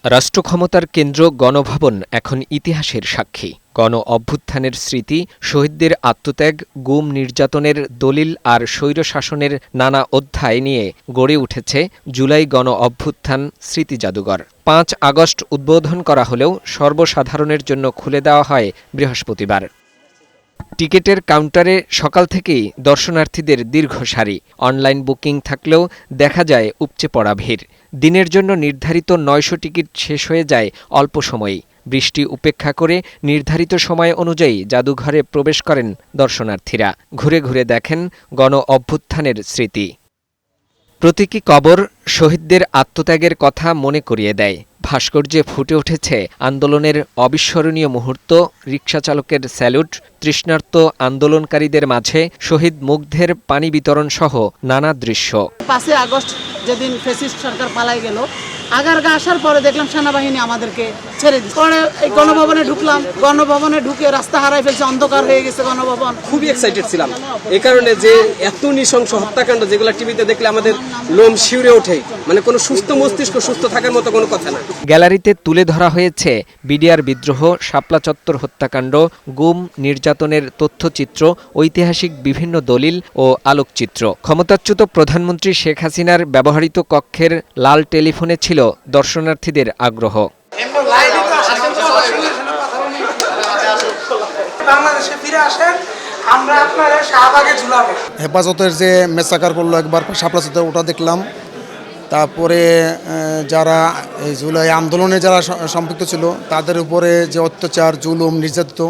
রাষ্ট্রক্ষমতার কেন্দ্র গণভবন এখন ইতিহাসের সাক্ষী। গণ অভ্যুত্থানের স্মৃতি, শহীদদের আত্মত্যাগ, গুম নির্যাতনের দলিল আর স্বৈরশাসনের নানা অধ্যায় নিয়ে গড়ে উঠেছে জুলাই গণ অভ্যুত্থান স্মৃতি জাদুঘর। ৫ আগস্ট উদ্বোধন করা হলেও সর্বসাধারণের জন্য খুলে দেওয়া হয় বৃহস্পতিবার। টিকেটের কাউন্টারে সকাল থেকেই দর্শনার্থীদের দীর্ঘ সারি। অনলাইন বুকিং থাকলেও দেখা যায় উপচে পড়া ভিড়। দিনের জন্য নির্ধারিত ৯০০ টিকিট শেষ হয়ে যায় অল্প সময়েই। বৃষ্টি উপেক্ষা করে নির্ধারিত সময় অনুযায়ী জাদুঘরে প্রবেশ করেন দর্শনার্থীরা। ঘুরে ঘুরে দেখেন গণ অভ্যুত্থানের স্মৃতি। প্রতীকী কবর শহীদদের আত্মত্যাগের কথা মনে করিয়ে দেয়। ভাস্কর্যে ফুটে উঠেছে আন্দোলনের অবিস্মরণীয় মুহূর্ত, রিকশাচালকের স্যালুট, তৃষ্ণার্ত আন্দোলনকারীদের মাঝে শহীদ মুগ্ধের পানি বিতরণ সহ নানা দৃশ্য। ৫ আগস্ট যেদিন ফ্যাসিস্ট সরকার পালাই গেল, আগারগা আসার পরে দেখলাম সেনাবাহিনী আমাদেরকে ছেড়ে দিচ্ছে। পরে এই গণভবনে ঢুকলাম, গণভবনে ঢুকে রাস্তা হারাই ফেলছে, অন্ধকার হয়ে গেছে গণভবন। খুবই এক্সাইটেড ছিলাম এই কারণে যে এত নৃশংস হত্যাকাণ্ড যেগুলো টিভিতে দেখলে আমাদের লোম শিউরে ওঠে, মানে কোনো সুস্থ মস্তিষ্ক সুস্থ থাকার মতো কোনো কথা না। গ্যালারিতে তুলে ধরা হয়েছে বিডিআর বিদ্রোহ, শাপলা চত্বর হত্যাকাণ্ড, গুম নির্যাতনের তথ্যচিত্র, ঐতিহাসিক বিভিন্ন দলিল ও আলোকচিত্র। ক্ষমতাচ্যুত প্রধানমন্ত্রী শেখ হাসিনার ব্যবহৃত কক্ষের লাল টেলিফোনে ছিল দর্শনার্থীদের আগ্রহ। বাংলাদেশে ফিরে আসেন, আমরা আপনারা শাহবাগে ঝুলাবো। হেফাজতের যে মেসাকার করলো একবার শাপলা চত্বরে, ওটা দেখলাম। তারপরে যারা এই জুলাই আন্দোলনে যারা সম্পৃক্ত ছিল তাদের উপরে যে অত্যাচার, জুলুম, নির্যাতিত,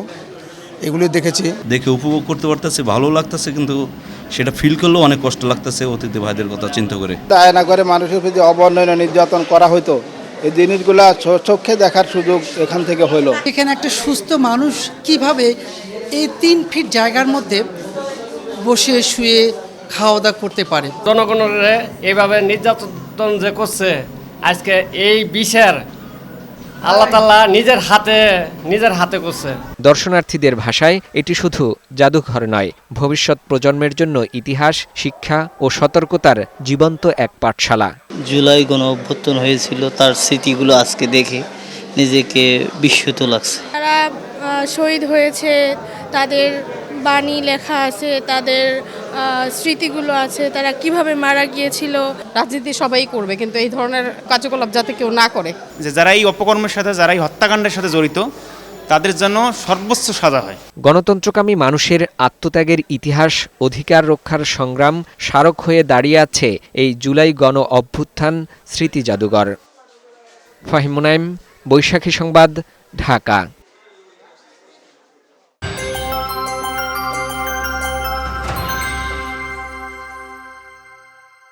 এগুলি দেখেছি। দেখে উপভোগ করতে পারতেছে, ভালো লাগতেছে, কিন্তু সেটা ফিল করলেও অনেক কষ্ট লাগতেছে অতিথি ভাইদের কথা চিন্তা করে। আয়না করে মানুষের প্রতি অবনয়ন নির্যাতন করা হতো, এই জিনিসগুলো চোখে দেখার সুযোগ এখান থেকে হলো। এখানে একটা সুস্থ মানুষ কিভাবে এই ৩ ফিট জায়গার মধ্যে বসে শুয়ে খাওয়া দাওয়া করতে পারে। জনগণের এইভাবে নির্যাতন যে করছে, আজকে এই বিচার আল্লাহ তাআলা নিজের হাতে করছে। দর্শনার্থীদের ভাষায় এটি শুধু জাদুঘর নয়, ভবিষ্যৎ প্রজন্মের জন্য ইতিহাস, শিক্ষা ও সতর্কতার জীবন্ত এক পাঠশালা। জুলাই গণ অভ্যুত্থান হয়েছিল, তার স্মৃতিগুলো আজকে দেখে নিজেকে বিস্মিত লাগছে। তারা শহীদ হয়েছে, তাদের বাণী লেখা আছে, তাদের স্মৃতিগুলো আছে, তারা কিভাবে মারা গিয়েছিল। রাজনীতি সবাই করবে, কিন্তু এই ধরনের কার্যকলাপ যাতে কেউ না করে। যে যারা এই অপকর্মের সাথে, যারা এই হত্যাকাণ্ডের সাথে জড়িত, তাদের জন্য সর্বোচ্চ সাজা হয়। গণতন্ত্রকামী মানুষের আত্মত্যাগের ইতিহাস, অধিকার রক্ষার সংগ্রাম স্মারক হয়ে দাঁড়িয়ে আছে এই জুলাই গণ অভ্যুত্থান স্মৃতি জাদুঘর। ফাহিম মুনাইম, বৈশাখী সংবাদ, ঢাকা।